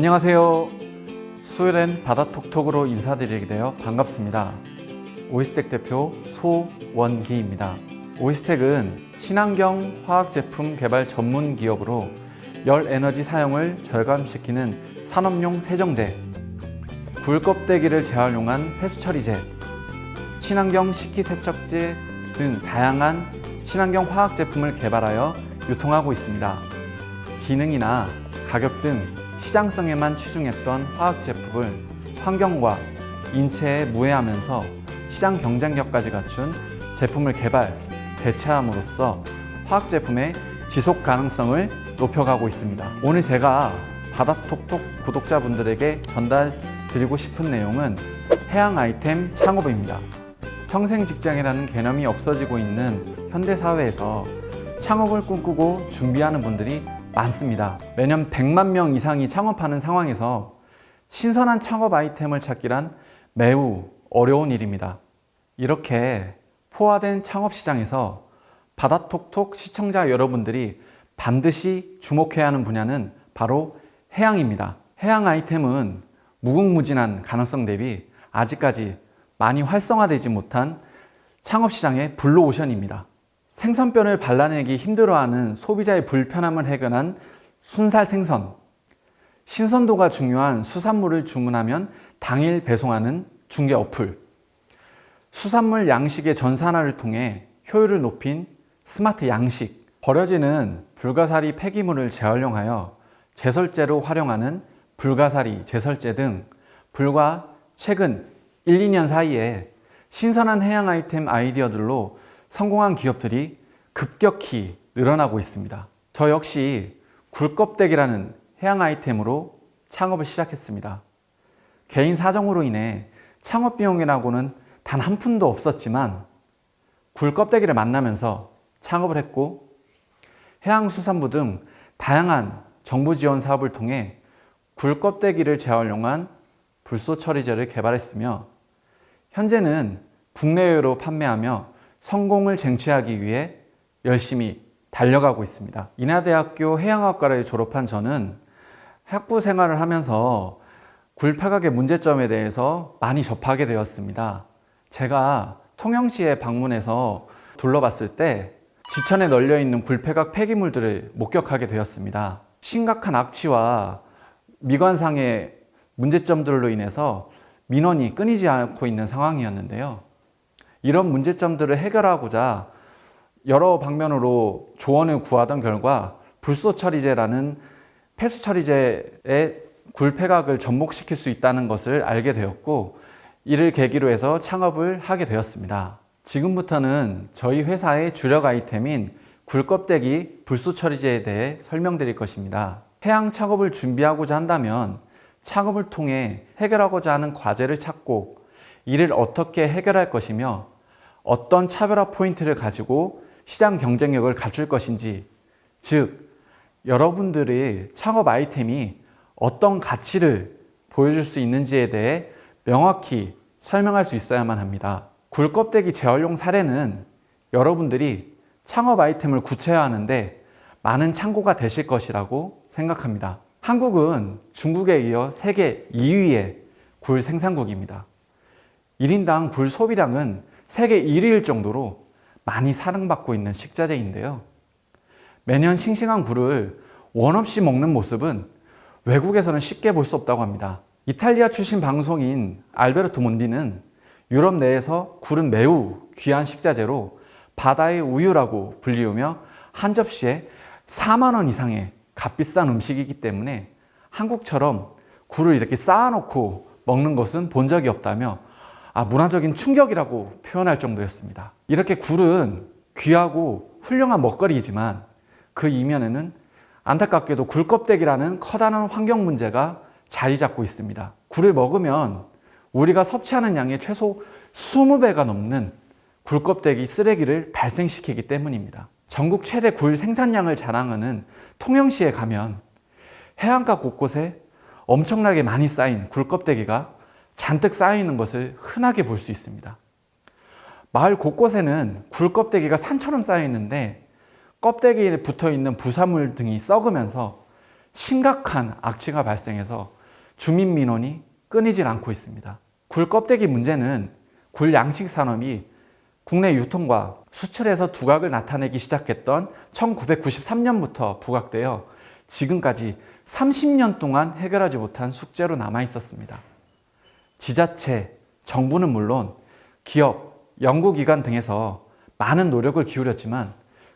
안녕하세요. 수요일엔 바다톡톡으로 인사드리게 되어 반갑습니다. 오이스텍 대표 소원기입니다. 오이스텍은 친환경 화학제품 개발 전문 기업으로 열 에너지 사용을 절감시키는 산업용 세정제, 굴 껍데기를 재활용한 폐수처리제, 친환경 식기세척제 등 다양한 친환경 화학제품을 개발하여 유통하고 있습니다. 기능이나 가격 등 시장성에만 치중했던 화학제품을 환경과 인체에 무해하면서 시장 경쟁력까지 갖춘 제품을 개발, 대체함으로써 화학제품의 지속 가능성을 높여가고 있습니다. 오늘 제가 바다톡톡 구독자분들에게 전달드리고 싶은 내용은 해양 아이템 창업입니다. 평생 직장이라는 개념이 없어지고 있는 현대사회에서 창업을 꿈꾸고 준비하는 분들이 많습니다. 매년 100만 명 이상이 창업하는 상황에서 신선한 창업 아이템을 찾기란 매우 어려운 일입니다. 이렇게 포화된 창업 시장에서 바다톡톡 시청자 여러분들이 반드시 주목해야 하는 분야는 바로 해양입니다. 해양 아이템은 무궁무진한 가능성 대비 아직까지 많이 활성화되지 못한 창업 시장의 블루오션입니다. 생선뼈를 발라내기 힘들어하는 소비자의 불편함을 해결한 순살 생선, 신선도가 중요한 수산물을 주문하면 당일 배송하는 중개 어플, 수산물 양식의 전산화를 통해 효율을 높인 스마트 양식, 버려지는 불가사리 폐기물을 재활용하여 제설제로 활용하는 불가사리 제설제 등 불과 최근 1, 2년 사이에 신선한 해양 아이템 아이디어들로 성공한 기업들이 급격히 늘어나고 있습니다. 저 역시 굴껍데기라는 해양 아이템으로 창업을 시작했습니다. 개인 사정으로 인해 창업 비용이라고는 단 한 푼도 없었지만 굴껍데기를 만나면서 창업을 했고 해양수산부 등 다양한 정부 지원 사업을 통해 굴껍데기를 재활용한 불소 처리제를 개발했으며 현재는 국내외로 판매하며 성공을 쟁취하기 위해 열심히 달려가고 있습니다. 인하대학교 해양학과를 졸업한 저는 학부 생활을 하면서 굴 폐각의 문제점에 대해서 많이 접하게 되었습니다. 제가 통영시에 방문해서 둘러봤을 때 지천에 널려 있는 굴 폐각 폐기물들을 목격하게 되었습니다. 심각한 악취와 미관상의 문제점들로 인해서 민원이 끊이지 않고 있는 상황이었는데요. 이런 문제점들을 해결하고자 여러 방면으로 조언을 구하던 결과 불소처리제라는 폐수처리제의 굴폐각을 접목시킬 수 있다는 것을 알게 되었고 이를 계기로 해서 창업을 하게 되었습니다. 지금부터는 저희 회사의 주력 아이템인 굴껍데기 불소처리제에 대해 설명드릴 것입니다. 해양 창업을 준비하고자 한다면 창업을 통해 해결하고자 하는 과제를 찾고 이를 어떻게 해결할 것이며 어떤 차별화 포인트를 가지고 시장 경쟁력을 갖출 것인지, 즉 여러분들의 창업 아이템이 어떤 가치를 보여줄 수 있는지에 대해 명확히 설명할 수 있어야만 합니다. 굴껍데기 재활용 사례는 여러분들이 창업 아이템을 구체화하는데 많은 참고가 되실 것이라고 생각합니다. 한국은 중국에 이어 세계 2위의 굴 생산국입니다. 1인당 굴 소비량은 세계 1위일 정도로 많이 사랑받고 있는 식자재인데요. 매년 싱싱한 굴을 원 없이 먹는 모습은 외국에서는 쉽게 볼 수 없다고 합니다. 이탈리아 출신 방송인 알베르토 몬디는 유럽 내에서 굴은 매우 귀한 식자재로 바다의 우유라고 불리우며 한 접시에 4만 원 이상의 값비싼 음식이기 때문에 한국처럼 굴을 이렇게 쌓아놓고 먹는 것은 본 적이 없다며 문화적인 충격이라고 표현할 정도였습니다. 이렇게 굴은 귀하고 훌륭한 먹거리이지만 그 이면에는 안타깝게도 굴껍데기라는 커다란 환경 문제가 자리 잡고 있습니다. 굴을 먹으면 우리가 섭취하는 양의 최소 20배가 넘는 굴껍데기 쓰레기를 발생시키기 때문입니다. 전국 최대 굴 생산량을 자랑하는 통영시에 가면 해안가 곳곳에 엄청나게 많이 쌓인 굴껍데기가 잔뜩 쌓여있는 것을 흔하게 볼 수 있습니다. 마을 곳곳에는 굴껍데기가 산처럼 쌓여있는데 껍데기에 붙어있는 부산물 등이 썩으면서 심각한 악취가 발생해서 주민 민원이 끊이질 않고 있습니다. 굴 껍데기 문제는 굴 양식 산업이 국내 유통과 수출에서 두각을 나타내기 시작했던 1993년부터 부각되어 지금까지 30년 동안 해결하지 못한 숙제로 남아 있었습니다. 지자체, 정부는 물론 기업, 연구기관 등에서 많은 노력을 기울였지만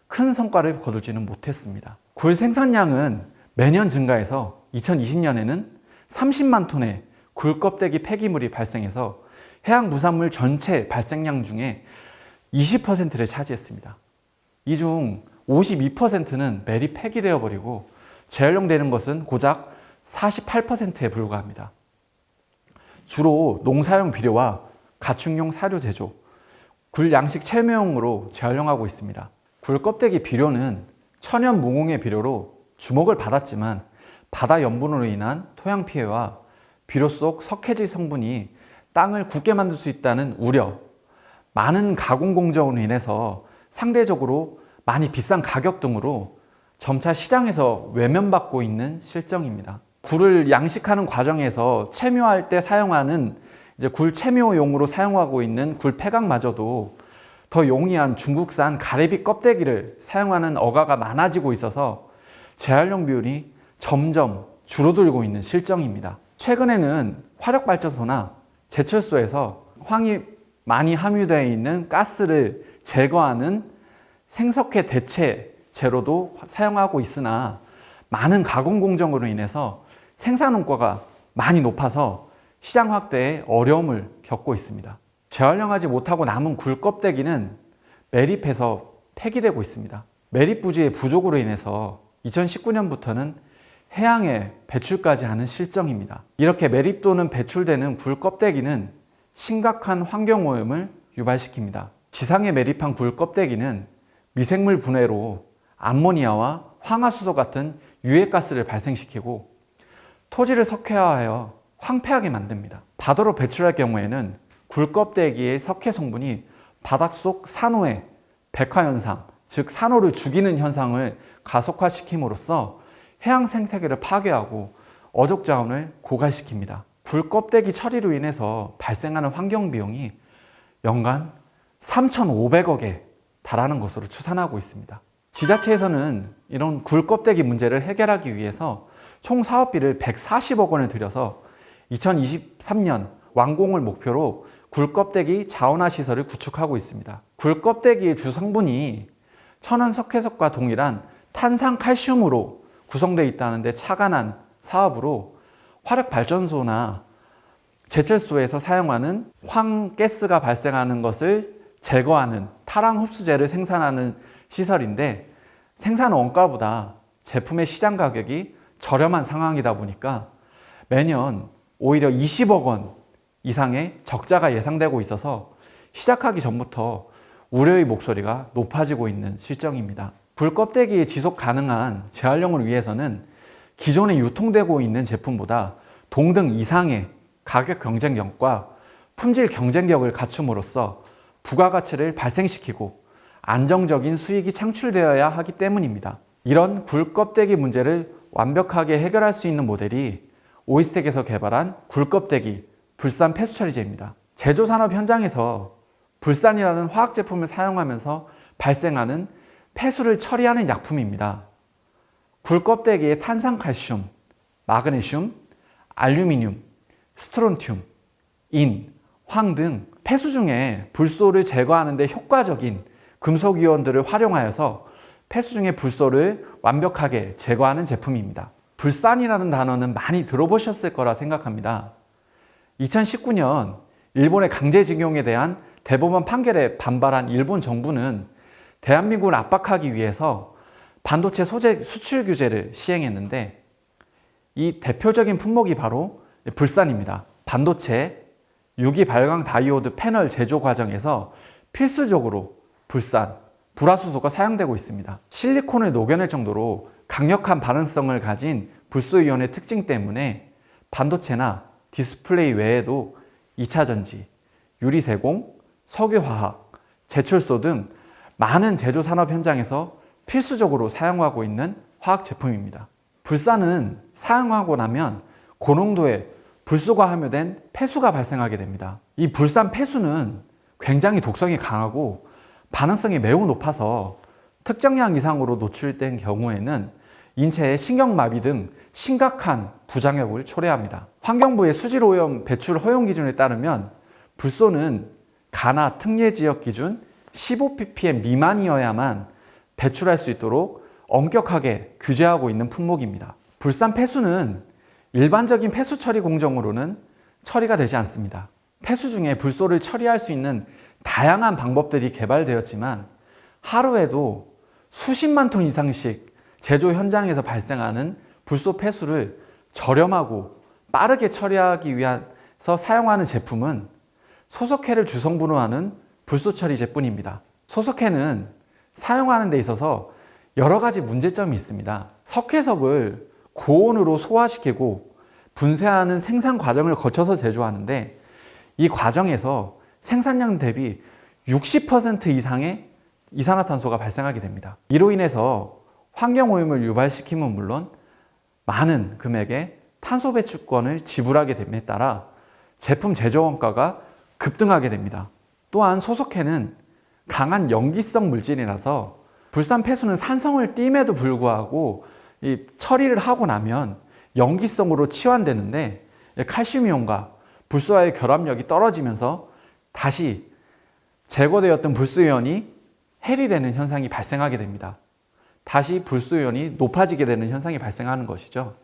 큰 성과를 거두지는 못했습니다. 굴 생산량은 매년 증가해서 2020년에는 30만 톤의 굴 껍데기 폐기물이 발생해서 해양부산물 전체 발생량 중에 20%를 차지했습니다. 이 중 52%는 매립 폐기되어 버리고 재활용되는 것은 고작 48%에 불과합니다. 주로 농사용 비료와 가축용 사료 제조, 굴 양식 채매용으로 재활용하고 있습니다. 굴 껍데기 비료는 천연 무공해 비료로 주목을 받았지만 바다 염분으로 인한 토양 피해와 비료 속 석회질 성분이 땅을 굳게 만들 수 있다는 우려, 많은 가공 공정으로 인해서 상대적으로 많이 비싼 가격 등으로 점차 시장에서 외면받고 있는 실정입니다. 굴을 양식하는 과정에서 채묘할 때 사용하는 굴 채묘용으로 사용하고 있는 굴 폐각마저도 더 용이한 중국산 가래비 껍데기를 사용하는 어가가 많아지고 있어서 재활용 비율이 점점 줄어들고 있는 실정입니다. 최근에는 화력발전소나 제철소에서 황이 많이 함유되어 있는 가스를 제거하는 생석회 대체 재료도 사용하고 있으나 많은 가공 공정으로 인해서 생산 원가가 많이 높아서 시장 확대에 어려움을 겪고 있습니다. 재활용하지 못하고 남은 굴 껍데기는 매립해서 폐기되고 있습니다. 매립 부지의 부족으로 인해서 2019년부터는 해양에 배출까지 하는 실정입니다. 이렇게 매립 또는 배출되는 굴 껍데기는 심각한 환경오염을 유발시킵니다. 지상에 매립한 굴 껍데기는 미생물 분해로 암모니아와 황화수소 같은 유해가스를 발생시키고 토지를 석회화하여 황폐하게 만듭니다. 바다로 배출할 경우에는 굴 껍데기의 석회 성분이 바닷속 산호의 백화현상, 즉 산호를 죽이는 현상을 가속화시킴으로써 해양 생태계를 파괴하고 어족 자원을 고갈시킵니다. 굴 껍데기 처리로 인해서 발생하는 환경 비용이 연간 3,500억에 달하는 것으로 추산하고 있습니다. 지자체에서는 이런 굴 껍데기 문제를 해결하기 위해서 총 사업비를 140억 원을 들여서 2023년 완공을 목표로 굴 껍데기 자원화 시설을 구축하고 있습니다. 굴 껍데기의 주 성분이 천연 석회석과 동일한 탄산칼슘으로 구성되어 있다는데 착안한 사업으로 화력발전소나 제철소에서 사용하는 황가스가 발생하는 것을 제거하는 탈황 흡수제를 생산하는 시설인데 생산 원가보다 제품의 시장 가격이 저렴한 상황이다 보니까 매년 오히려 20억 원 이상의 적자가 예상되고 있어서 시작하기 전부터 우려의 목소리가 높아지고 있는 실정입니다. 굴 껍데기의 지속 가능한 재활용을 위해서는 기존에 유통되고 있는 제품보다 동등 이상의 가격 경쟁력과 품질 경쟁력을 갖춤으로써 부가가치를 발생시키고 안정적인 수익이 창출되어야 하기 때문입니다. 이런 굴 껍데기 문제를 완벽하게 해결할 수 있는 모델이 오이스텍에서 개발한 굴 껍데기 불산 폐수 처리제입니다. 제조산업 현장에서 불산이라는 화학 제품을 사용하면서 발생하는 폐수를 처리하는 약품입니다. 굴 껍데기에 탄산칼슘, 마그네슘, 알루미늄, 스트론튬, 인, 황 등 폐수 중에 불소를 제거하는 데 효과적인 금속 이온들을 활용하여서 폐수 중의 불소를 완벽하게 제거하는 제품입니다. 불산이라는 단어는 많이 들어보셨을 거라 생각합니다. 2019년 일본의 강제징용에 대한 대법원 판결에 반발한 일본 정부는 대한민국을 압박하기 위해서 반도체 소재 수출 규제를 시행했는데 이 대표적인 품목이 바로 불산입니다. 반도체 유기 발광 다이오드 패널 제조 과정에서 필수적으로 불산, 불화수소가 사용되고 있습니다. 실리콘을 녹여낼 정도로 강력한 반응성을 가진 불소이온의 특징 때문에 반도체나 디스플레이 외에도 2차전지, 유리세공, 석유화학, 제철소 등 많은 제조산업 현장에서 필수적으로 사용하고 있는 화학 제품입니다. 불산은 사용하고 나면 고농도의 불소가 함유된 폐수가 발생하게 됩니다. 이 불산 폐수는 굉장히 독성이 강하고 반응성이 매우 높아서 특정량 이상으로 노출된 경우에는 인체에 신경마비 등 심각한 부작용을 초래합니다. 환경부의 수질오염 배출 허용 기준에 따르면 불소는 가나 특례지역 기준 15ppm 미만이어야만 배출할 수 있도록 엄격하게 규제하고 있는 품목입니다. 불산 폐수는 일반적인 폐수 처리 공정으로는 처리가 되지 않습니다. 폐수 중에 불소를 처리할 수 있는 다양한 방법들이 개발되었지만 하루에도 수십만 톤 이상씩 제조 현장에서 발생하는 불소 폐수를 저렴하고 빠르게 처리하기 위해서 사용하는 제품은 소석회를 주성분으로 하는 불소 처리제뿐입니다. 소석회는 사용하는 데 있어서 여러 가지 문제점이 있습니다. 석회석을 고온으로 소화시키고 분쇄하는 생산 과정을 거쳐서 제조하는데 이 과정에서 생산량 대비 60% 이상의 이산화탄소가 발생하게 됩니다. 이로 인해서 환경오염을 유발시키면 물론 많은 금액의 탄소 배출권을 지불하게 됨에 따라 제품 제조 원가가 급등하게 됩니다. 또한 소석회는 강한 염기성 물질이라서 불산 폐수는 산성을 띨에도 불구하고 이 처리를 하고 나면 염기성으로 치환되는데 칼슘이온과 불소와의 결합력이 떨어지면서 다시 제거되었던 불소이온이 해리되는 현상이 발생하게 됩니다. 다시 불소이온이 높아지게 되는 현상이 발생하는 것이죠.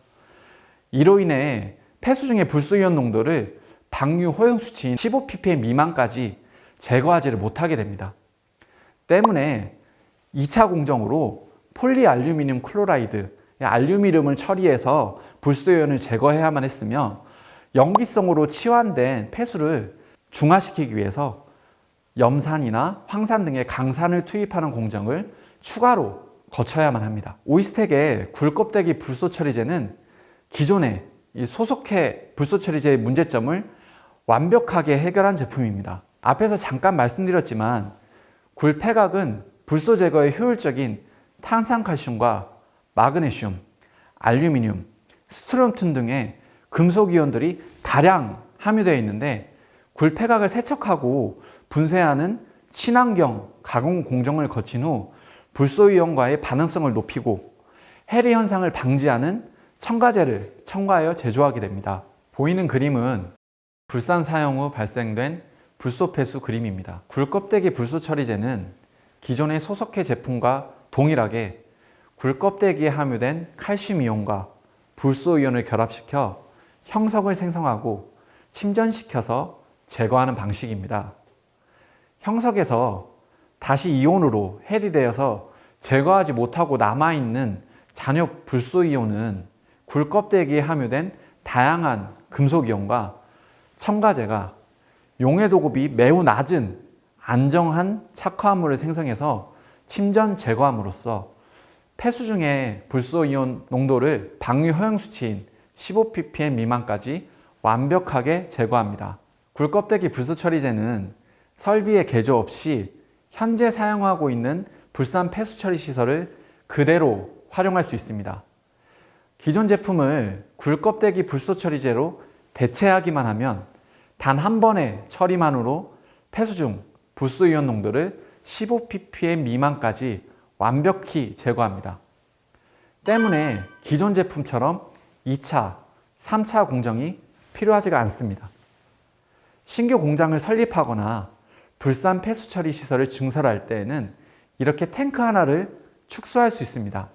이로 인해 폐수 중의 불소이온 농도를 방류 허용 수치인 15ppm 미만까지 제거하지를 못하게 됩니다. 때문에 2차 공정으로 폴리알루미늄 클로라이드, 알루미늄을 처리해서 불소이온을 제거해야만 했으며 염기성으로 치환된 폐수를 중화시키기 위해서 염산이나 황산 등의 강산을 투입하는 공정을 추가로 거쳐야만 합니다. 오이스텍의 굴껍데기 불소처리제는 기존의 이 소석회 불소처리제의 문제점을 완벽하게 해결한 제품입니다. 앞에서 잠깐 말씀드렸지만 굴폐각은 불소 제거에 효율적인 탄산칼슘과 마그네슘, 알루미늄, 스트론튬 등의 금속이온들이 다량 함유되어 있는데 굴폐각을 세척하고 분쇄하는 친환경 가공 공정을 거친 후 불소이온과의 반응성을 높이고 해리 현상을 방지하는 첨가제를 첨가하여 제조하게 됩니다. 보이는 그림은 불산 사용 후 발생된 불소 폐수 그림입니다. 굴껍데기 불소 처리제는 기존의 소석회 제품과 동일하게 굴껍데기에 함유된 칼슘 이온과 불소 이온을 결합시켜 형석을 생성하고 침전시켜서 제거하는 방식입니다. 형석에서 다시 이온으로 해리되어서 제거하지 못하고 남아있는 잔여 불소 이온은 굴껍데기에 함유된 다양한 금속 이온과 첨가제가 용해 도급이 매우 낮은 안정한 착화물을 생성해서 침전 제거함으로써 폐수 중에 불소 이온 농도를 방류 허용 수치인 15ppm 미만까지 완벽하게 제거합니다. 굴껍데기 불소 처리제는 설비의 개조 없이 현재 사용하고 있는 불산 폐수 처리 시설을 그대로 활용할 수 있습니다. 기존 제품을 굴껍데기 불소 처리제로 대체하기만 하면 단 한 번의 처리만으로 폐수 중 불소 이온 농도를 15ppm 미만까지 완벽히 제거합니다. 때문에 기존 제품처럼 2차, 3차 공정이 필요하지가 않습니다. 신규 공장을 설립하거나 불산 폐수 처리 시설을 증설할 때에는 이렇게 탱크 하나를 축소할 수 있습니다.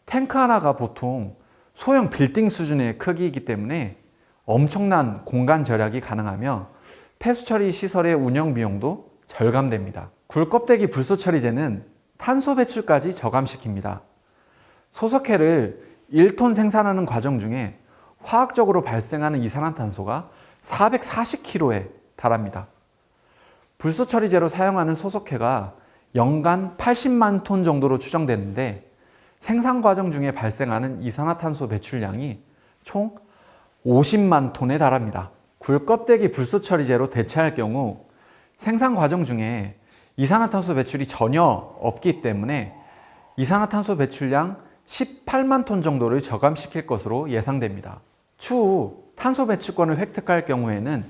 탱크 하나가 보통 소형 빌딩 수준의 크기이기 때문에 엄청난 공간 절약이 가능하며 폐수 처리 시설의 운영 비용도 절감됩니다. 굴껍데기 불소 처리제는 탄소 배출까지 저감시킵니다. 소석회를 1톤 생산하는 과정 중에 화학적으로 발생하는 이산화탄소가 440kg에 달합니다. 불소 처리제로 사용하는 소석회가 연간 80만 톤 정도로 추정되는데 생산 과정 중에 발생하는 이산화탄소 배출량이 총 50만 톤에 달합니다. 굴껍데기 불소 처리제로 대체할 경우 생산 과정 중에 이산화탄소 배출이 전혀 없기 때문에 이산화탄소 배출량 18만 톤 정도를 저감시킬 것으로 예상됩니다. 추후 탄소 배출권을 획득할 경우에는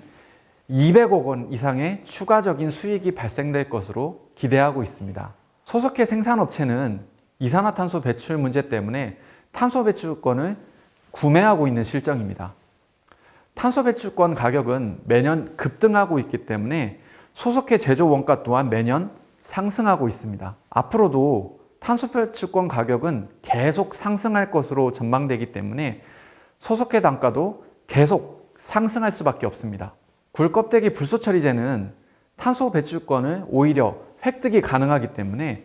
200억 원 이상의 추가적인 수익이 발생될 것으로 기대하고 있습니다. 소속해 생산업체는 이산화탄소 배출 문제 때문에 탄소 배출권을 구매하고 있는 실정입니다. 탄소 배출권 가격은 매년 급등하고 있기 때문에 소속해 제조 원가 또한 매년 상승하고 있습니다. 앞으로도 탄소 배출권 가격은 계속 상승할 것으로 전망되기 때문에 소속해 단가도 계속 상승할 수밖에 없습니다. 굴 껍데기 불소 처리제는 탄소 배출권을 오히려 획득이 가능하기 때문에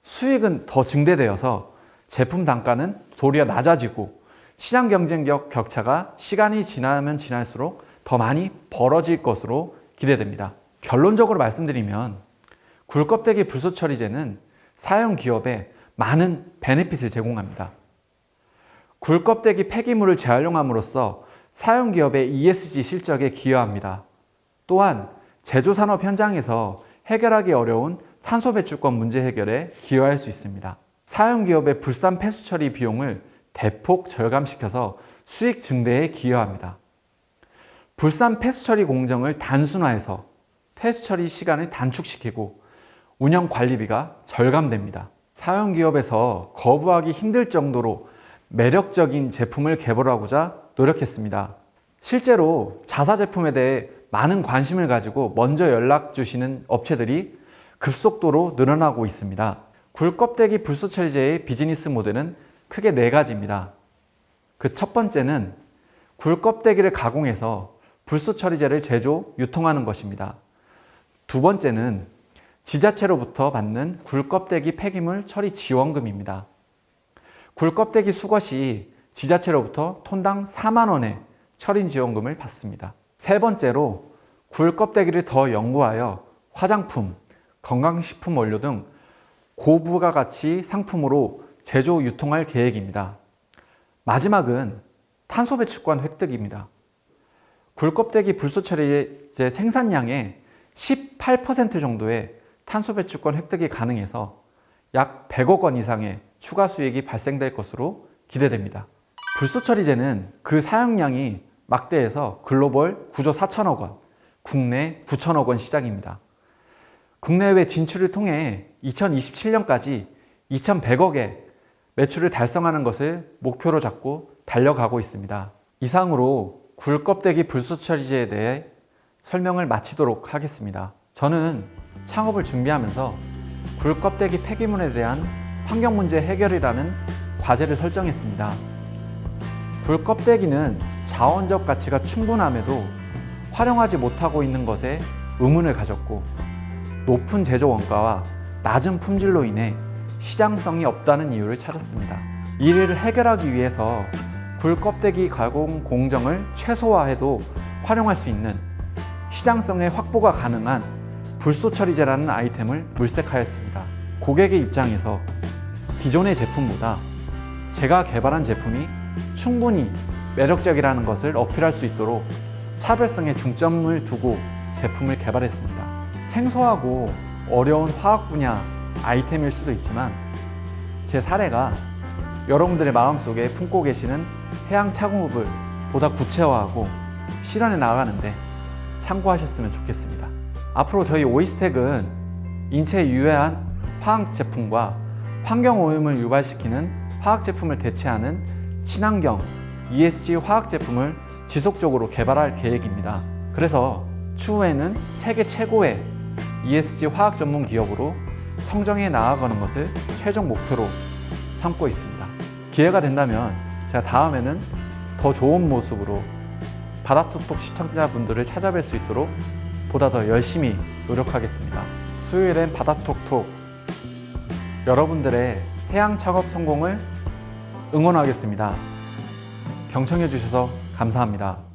수익은 더 증대되어서 제품 단가는 도리어 낮아지고 시장 경쟁력 격차가 시간이 지나면 지날수록 더 많이 벌어질 것으로 기대됩니다. 결론적으로 말씀드리면 굴 껍데기 불소 처리제는 사용 기업에 많은 베네핏을 제공합니다. 굴 껍데기 폐기물을 재활용함으로써 사용 기업의 ESG 실적에 기여합니다. 또한 제조산업 현장에서 해결하기 어려운 탄소 배출권 문제 해결에 기여할 수 있습니다. 사용 기업의 불산 폐수 처리 비용을 대폭 절감시켜서 수익 증대에 기여합니다. 불산 폐수 처리 공정을 단순화해서 폐수 처리 시간을 단축시키고 운영 관리비가 절감됩니다. 사용 기업에서 거부하기 힘들 정도로 매력적인 제품을 개발하고자 노력했습니다. 실제로 자사 제품에 대해 많은 관심을 가지고 먼저 연락 주시는 업체들이 급속도로 늘어나고 있습니다. 굴 껍데기 불소 처리제의 비즈니스 모델은 크게 4가지입니다. 그 첫 번째는 굴 껍데기를 가공해서 불소 처리제를 제조, 유통하는 것입니다. 두 번째는 지자체로부터 받는 굴 껍데기 폐기물 처리 지원금입니다. 굴 껍데기 수거 시 지자체로부터 톤당 4만 원의 처리 지원금을 받습니다. 세 번째로 굴 껍데기를 더 연구하여 화장품, 건강식품 원료 등 고부가가치 상품으로 제조, 유통할 계획입니다. 마지막은 탄소 배출권 획득입니다. 굴 껍데기 불소 처리제 생산량의 18% 정도의 탄소 배출권 획득이 가능해서 약 100억 원 이상의 추가 수익이 발생될 것으로 기대됩니다. 불소 처리제는 그 사용량이 막대해서 글로벌 9조 4천억 원, 국내 9천억 원 시장입니다. 국내외 진출을 통해 2027년까지 2,100억의 매출을 달성하는 것을 목표로 잡고 달려가고 있습니다. 이상으로 굴 껍데기 불소 처리제에 대해 설명을 마치도록 하겠습니다. 저는 창업을 준비하면서 굴 껍데기 폐기물에 대한 환경 문제 해결이라는 과제를 설정했습니다. 굴 껍데기는 자원적 가치가 충분함에도 활용하지 못하고 있는 것에 의문을 가졌고, 높은 제조 원가와 낮은 품질로 인해 시장성이 없다는 이유를 찾았습니다. 이를 해결하기 위해서 굴 껍데기 가공 공정을 최소화해도 활용할 수 있는 시장성의 확보가 가능한 불소 처리제라는 아이템을 물색하였습니다. 고객의 입장에서 기존의 제품보다 제가 개발한 제품이 충분히 매력적이라는 것을 어필할 수 있도록 차별성에 중점을 두고 제품을 개발했습니다. 생소하고 어려운 화학 분야 아이템일 수도 있지만 제 사례가 여러분들의 마음속에 품고 계시는 해양 창업을 보다 구체화하고 실현해 나가는데 참고하셨으면 좋겠습니다. 앞으로 저희 오이스텍은 인체에 유해한 화학 제품과 환경 오염을 유발시키는 화학 제품을 대체하는 친환경 ESG 화학 제품을 지속적으로 개발할 계획입니다. 그래서 추후에는 세계 최고의 ESG 화학 전문 기업으로 성장해 나아가는 것을 최종 목표로 삼고 있습니다. 기회가 된다면 제가 다음에는 더 좋은 모습으로 바다톡톡 시청자분들을 찾아뵐 수 있도록 보다 더 열심히 노력하겠습니다. 수요일엔 바다톡톡 여러분들의 해양 창업 성공을 응원하겠습니다. 경청해 주셔서 감사합니다.